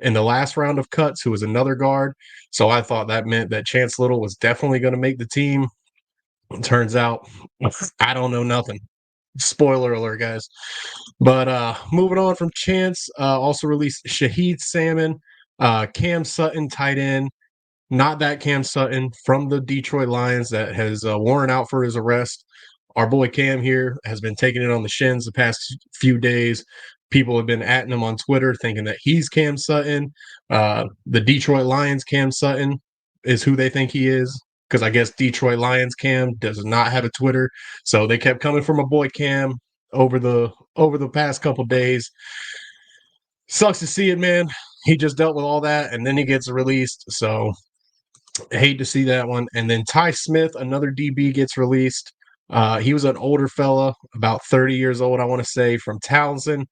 in the last round of cuts, who was another guard. So I thought that meant that Chance Little was definitely going to make the team. It turns out, I don't know nothing. Spoiler alert, guys. But moving on from Chance, also released Shaheed Salmon, Cam Sutton, tight end. Not that Cam Sutton from the Detroit Lions that has warrant out for his arrest. Our boy Cam here has been taking it on the shins the past few days. People have been atting him on Twitter thinking that he's Cam Sutton. The Detroit Lions Cam Sutton is who they think he is, because I guess Detroit Lions Cam does not have a Twitter. So they kept coming for my boy Cam over the past couple days. Sucks to see it, man. He just dealt with all that and then he gets released. So hate to see that one. And then Ty Smith, another DB, gets released. He was an older fella, about 30 years old, I want to say, from Townsend.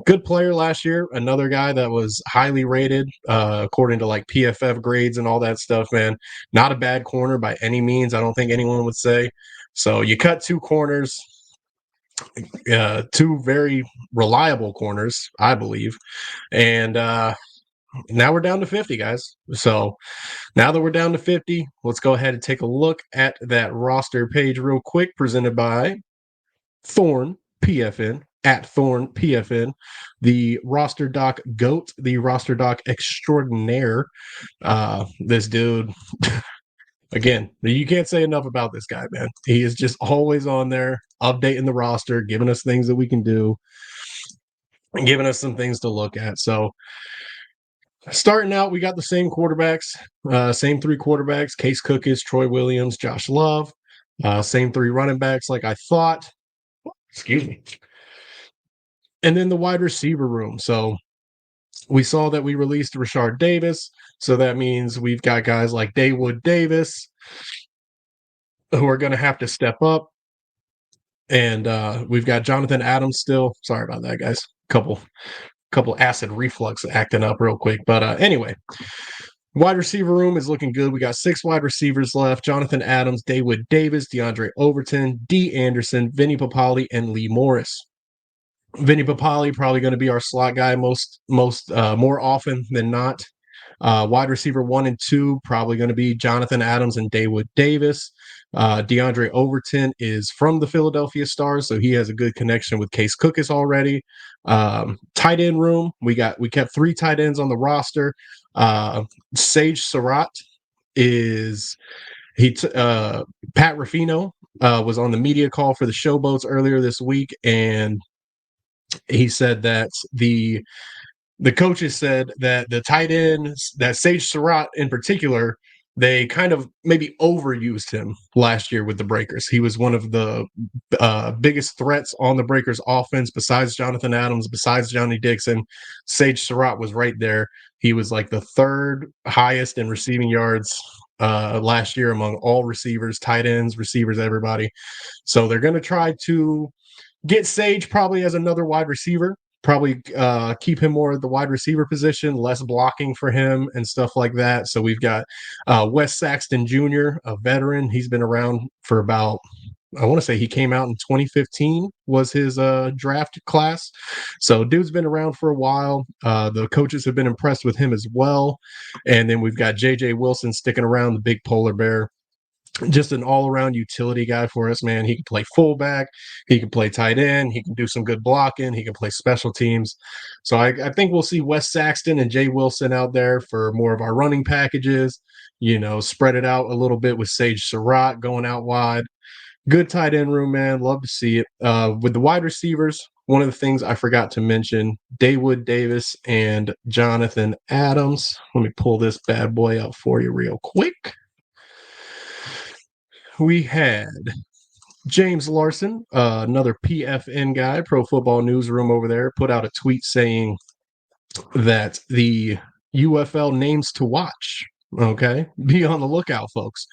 Good player last year. Another guy that was highly rated, according to like PFF grades and all that stuff, man. Not a bad corner by any means, I don't think anyone would say. So you cut two corners, two very reliable corners, I believe. And now we're down to 50, guys. So now that we're down to 50, let's go ahead and take a look at that roster page real quick, presented by Thorn PFN, at Thorn PFN, the roster doc GOAT, the roster doc extraordinaire. This dude, again, you can't say enough about this guy, man. He is just always on there, updating the roster, giving us things that we can do, and giving us some things to look at. So starting out, we got the same quarterbacks, same three quarterbacks: Case Cookis, Troy Williams, Josh Love. Same three running backs, like I thought. Excuse me. And then the wide receiver room. So we saw that we released Rashard Davis. So that means we've got guys like Dawood Davis who are going to have to step up. And we've got Jonathan Adams still. Sorry about that, guys. Couple acid reflux acting up real quick. But anyway, wide receiver room is looking good. We got 6 wide receivers left: Jonathan Adams, Dawood Davis, DeAndre Overton, D. Anderson, Vinny Papali, and Lee Morris. Vinny Papali probably going to be our slot guy more often than not. Wide receiver 1 and 2 probably going to be Jonathan Adams and Dawood Davis. DeAndre Overton is from the Philadelphia Stars, so he has a good connection with Case Cookis already. Tight end room, we kept 3 tight ends on the roster. Sage Surratt is Pat Ruffino was on the media call for the Showboats earlier this week, and he said that the coaches said that the tight ends, that Sage Surratt in particular, they kind of maybe overused him last year with the Breakers. He was one of the biggest threats on the Breakers offense besides Jonathan Adams, besides Johnny Dixon. Sage Surratt was right there. He was like the 3rd highest in receiving yards last year among all receivers, tight ends, receivers, everybody. So they're going to try to get Sage probably as another wide receiver, probably keep him more at the wide receiver position, less blocking for him and stuff like that. So we've got Wes Saxton Jr., a veteran. He's been around for about, I want to say he came out in 2015 was his draft class. So dude's been around for a while. The coaches have been impressed with him as well. And then we've got JJ Wilson sticking around, the big polar bear. Just an all-around utility guy for us, man. He can play fullback, he can play tight end, he can do some good blocking, he can play special teams. So I think we'll see Wes Saxton and Jay Wilson out there for more of our running packages, spread it out a little bit with Sage Surratt going out wide. Good tight end room, man. Love to see it. With the wide receivers, one of the things I forgot to mention, Dawood Davis and Jonathan Adams. Let me pull this bad boy out for you real quick. We had James Larson, another PFN guy, Pro Football Newsroom over there, put out a tweet saying that the UFL names to watch. Okay, be on the lookout, folks.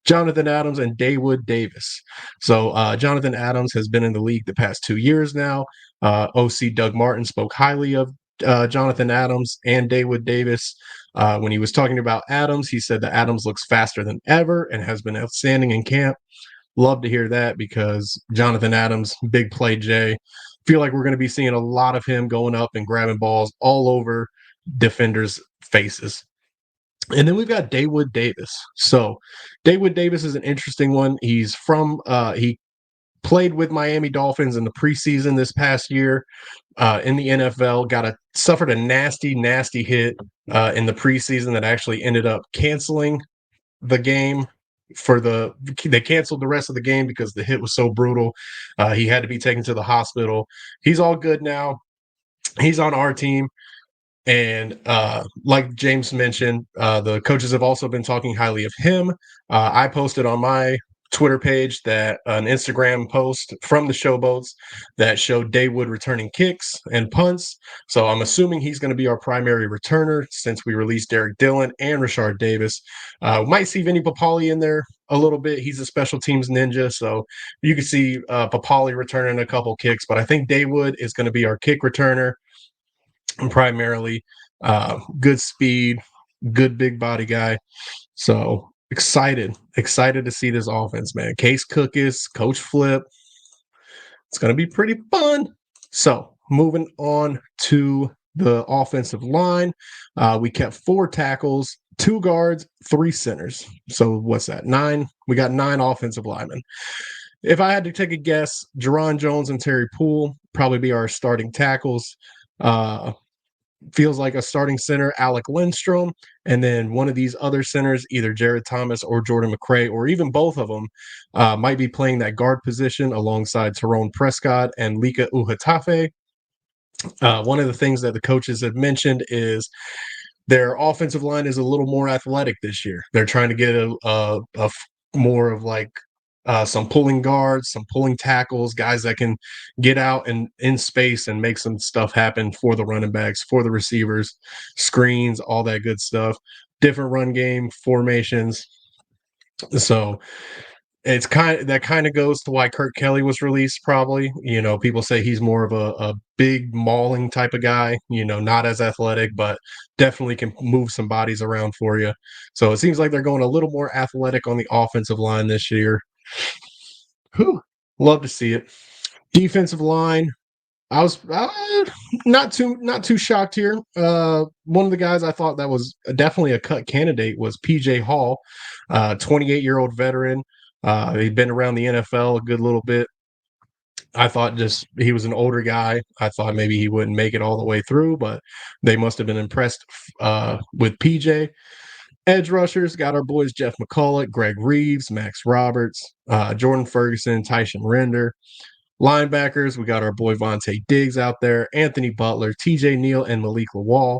Jonathan Adams and Dawood Davis. So Jonathan Adams has been in the league the past 2 years now. OC Doug Martin spoke highly of Jonathan Adams and Dawood Davis. When he was talking about Adams, he said that Adams looks faster than ever and has been outstanding in camp. Love to hear that, because Jonathan Adams, big play Jay. Feel like we're going to be seeing a lot of him going up and grabbing balls all over defenders' faces. And then we've got Dawood Davis. So Dawood Davis is an interesting one. He's from he played with Miami Dolphins in the preseason this past year in the NFL. Suffered a nasty hit in the preseason that actually ended up canceling the game. They canceled the rest of the game because the hit was so brutal. He had to be taken to the hospital. He's all good now. He's on our team. And like James mentioned, the coaches have also been talking highly of him. I posted on my Twitter page that an Instagram post from the Showboats that showed Dawood returning kicks and punts. So I'm assuming he's going to be our primary returner since we released Derek Dillon and Rashard Davis. Might see Vinny Papali in there a little bit. He's a special teams ninja, so you can see Papali returning a couple kicks. But I think Dawood is going to be our kick returner primarily. Good speed, good big body guy. So excited to see this offense, man. Case Cookis, Coach Flip. It's going to be pretty fun. So moving on to the offensive line, we kept 4 tackles, 2 guards, 3 centers. So what's that? 9. We got 9 offensive linemen. If I had to take a guess, Jerron Jones and Terry Poole probably be our starting tackles. Feels like a starting center, Alec Lindstrom, and then one of these other centers, either Jared Thomas or Jordan McRae, or even both of them, might be playing that guard position alongside Tyrone Prescott and Lika Uhatafe. One of the things that the coaches have mentioned is their offensive line is a little more athletic this year. They're trying to get more of like some pulling guards, some pulling tackles, guys that can get out and in space and make some stuff happen for the running backs, for the receivers, screens, all that good stuff. Different run game formations. So it's kind of goes to why Kurt Kelly was released. Probably, people say he's more of a big mauling type of guy. Not as athletic, but definitely can move some bodies around for you. So it seems like they're going a little more athletic on the offensive line this year. Whew, love to see it. Defensive line. I was not too shocked here. One of the guys I thought that was definitely a cut candidate was PJ Hall, 28-year-old veteran. He'd been around the NFL a good little bit. I thought just he was an older guy. I thought maybe he wouldn't make it all the way through, but they must have been impressed with PJ. Edge rushers got our boys Jeff McCullough, Greg Reeves, Max Roberts, Jordan Ferguson, Tyson Render. Linebackers, we got our boy Vontae Diggs out there, Anthony Butler, TJ Neal, and Malik Lawal.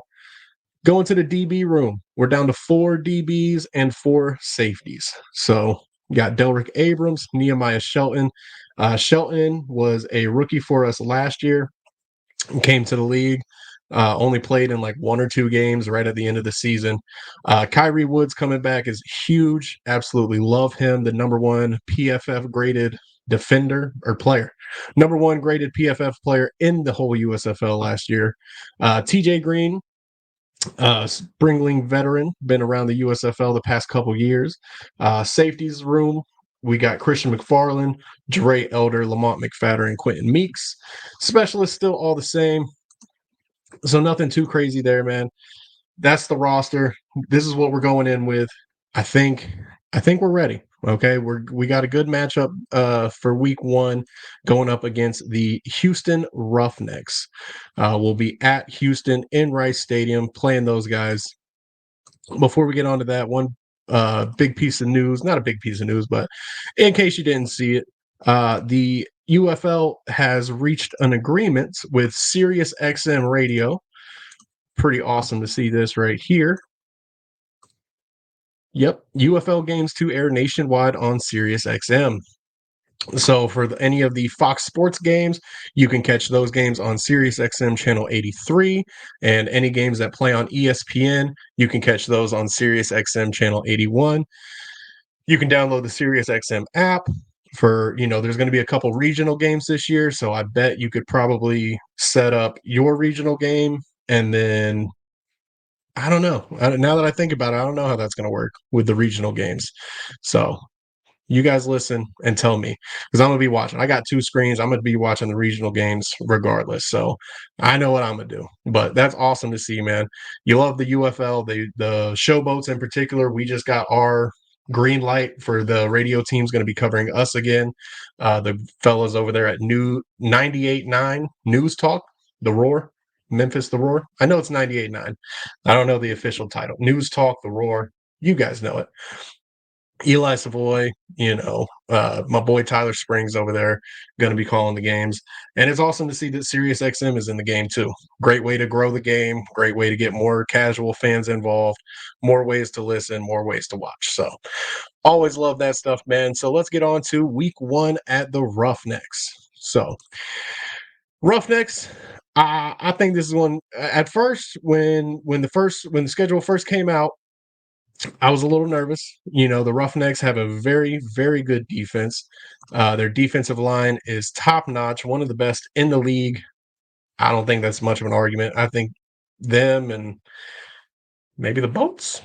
Going to the DB room, we're down to 4 DBs and 4 safeties. So we got Delrick Abrams, Nehemiah Shelton. Shelton was a rookie for us last year, came to the league. Only played in like 1 or 2 games right at the end of the season. Kyrie Woods coming back is huge. Absolutely love him. The number 1 PFF graded defender or player. Number 1 graded PFF player in the whole USFL last year. TJ Green, Springling veteran, been around the USFL the past couple years. Safeties room, we got Christian McFarland, Dre Elder, Lamont McFadden, and Quentin Meeks. Specialists still all the same. So nothing too crazy there, man. That's the roster. This is what we're going in with. I think we're ready. Okay, we got a good matchup for week 1 going up against the Houston Roughnecks. We'll be at Houston in Rice Stadium playing those guys. Before we get on to that, one big piece of news, not a big piece of news, but in case you didn't see it, the UFL has reached an agreement with Sirius XM Radio. Pretty awesome to see this right here. Yep, UFL games to air nationwide on Sirius XM. So for any of the Fox Sports games, you can catch those games on Sirius XM channel 83, and any games that play on ESPN, you can catch those on Sirius XM channel 81. You can download the Sirius XM app for, there's going to be a couple regional games this year, so I bet you could probably set up your regional game, and then I don't know. Now that I think about it, I don't know how that's going to work with the regional games. So You guys listen and tell me, because I'm gonna be watching. I got 2 screens. I'm gonna be watching the regional games regardless. So I know what I'm gonna do. But that's awesome to see, man. You love the UFL, the showboats in particular. We just got our green light for the radio team's going to be covering us again. The fellas over there at New 98.9 News Talk, The Roar, Memphis, The Roar. I know it's 98.9. I don't know the official title. News Talk, The Roar. You guys know it. Eli Savoy, my boy Tyler Springs over there going to be calling the games. And it's awesome to see that Sirius XM is in the game too. Great way to grow the game, great way to get more casual fans involved, more ways to listen, more ways to watch. So always love that stuff, man. So let's get on to week 1 at the Roughnecks. So Roughnecks, I think this is one at first when the schedule first came out, I was a little nervous. The Roughnecks have a very, very good defense. Their defensive line is top notch, one of the best in the league. I don't think that's much of an argument. I think them and maybe the Boats,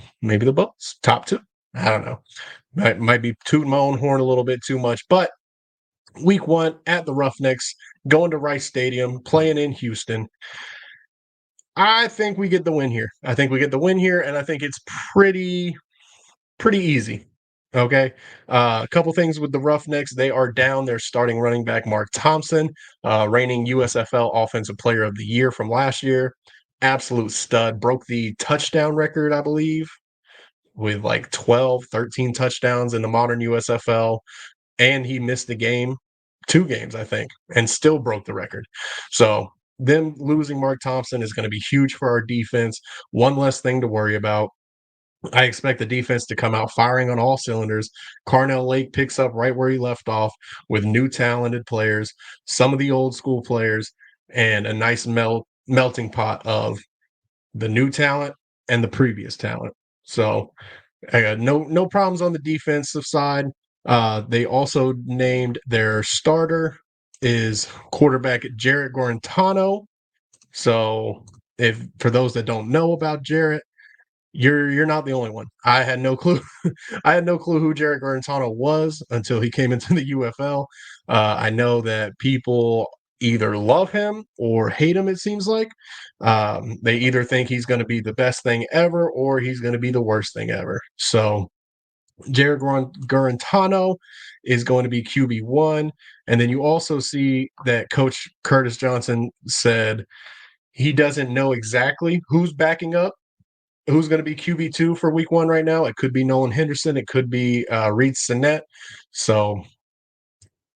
top 2. I don't know. Might be tooting my own horn a little bit too much, but week 1 at the Roughnecks, going to Rice Stadium, playing in Houston. I think we get the win here. And I think it's pretty easy. Okay. A couple things with the Roughnecks. They are down their starting running back, Mark Thompson, reigning USFL Offensive Player of the Year from last year. Absolute stud. Broke the touchdown record, I believe, with like 12, 13 touchdowns in the modern USFL. And he missed the game, 2 games, I think, and still broke the record. So them losing Mark Thompson is going to be huge for our defense. One less thing to worry about. I expect the defense to come out firing on all cylinders. Carnell Lake picks up right where he left off with new talented players, some of the old school players, and a nice melting pot of the new talent and the previous talent. So I got no problems on the defensive side. They also named their starter is quarterback Jarrett Gorentano. So if for those that don't know about Jarrett, you're not the only one. I had no clue. I had no clue who Jarrett Garantano was until he came into the UFL. I know that people either love him or hate him. It seems like they either think he's going to be the best thing ever or he's going to be the worst thing ever. So Jarrett Garantano is going to be QB1, and then you also see that Coach Curtis Johnson said he doesn't know exactly who's backing up. Who's going to be QB2 for week 1 right now? It could be Nolan Henderson. It could be Reed Sinnett. So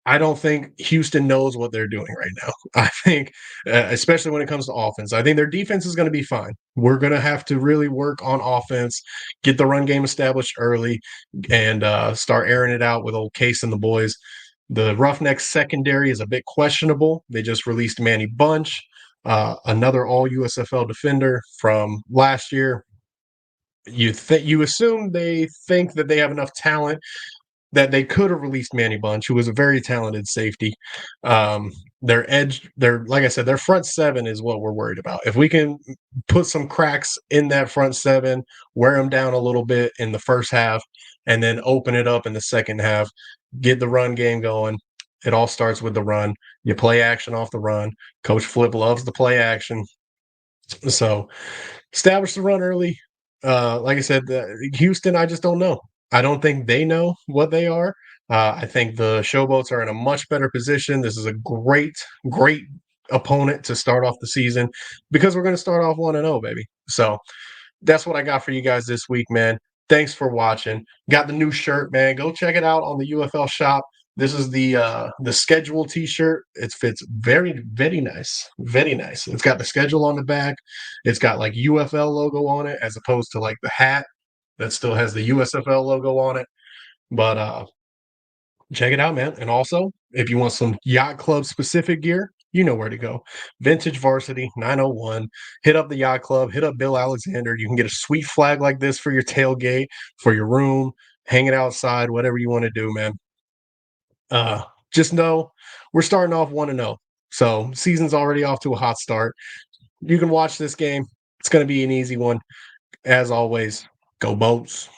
I don't think Houston knows what they're doing right now. I think, especially when it comes to offense, I think their defense is going to be fine. We're going to have to really work on offense, get the run game established early, and start airing it out with old Case and the boys. The Roughnecks secondary is a bit questionable. They just released Manny Bunch, another all USFL defender from last year. You assume they think that they have enough talent that they could have released Manny Bunch, who was a very talented safety. Like I said, their front 7 is what we're worried about. If we can put some cracks in that front 7, wear them down a little bit in the first half, and then open it up in the second half, get the run game going. It all starts with the run. You play action off the run. Coach Flip loves the play action. So establish the run early. Like I said, Houston, I just don't know. I don't think they know what they are. I think the Showboats are in a much better position. This is a great, great opponent to start off the season because we're going to start off 1-0, baby. So that's what I got for you guys this week, man. Thanks for watching. Got the new shirt, man. Go check it out on the UFL shop. This is the schedule T-shirt. It fits very, very nice. Very nice. It's got the schedule on the back. It's got like UFL logo on it as opposed to like the hat that still has the USFL logo on it. But check it out, man. And also, if you want some yacht club specific gear, you know where to go. Vintage Varsity 901. Hit up the yacht club. Hit up Bill Alexander. You can get a sweet flag like this for your tailgate, for your room, hang it outside, whatever you want to do, man. Just know we're starting off 1-0. So season's already off to a hot start. You can watch this game. It's going to be an easy one. As always, go Boats.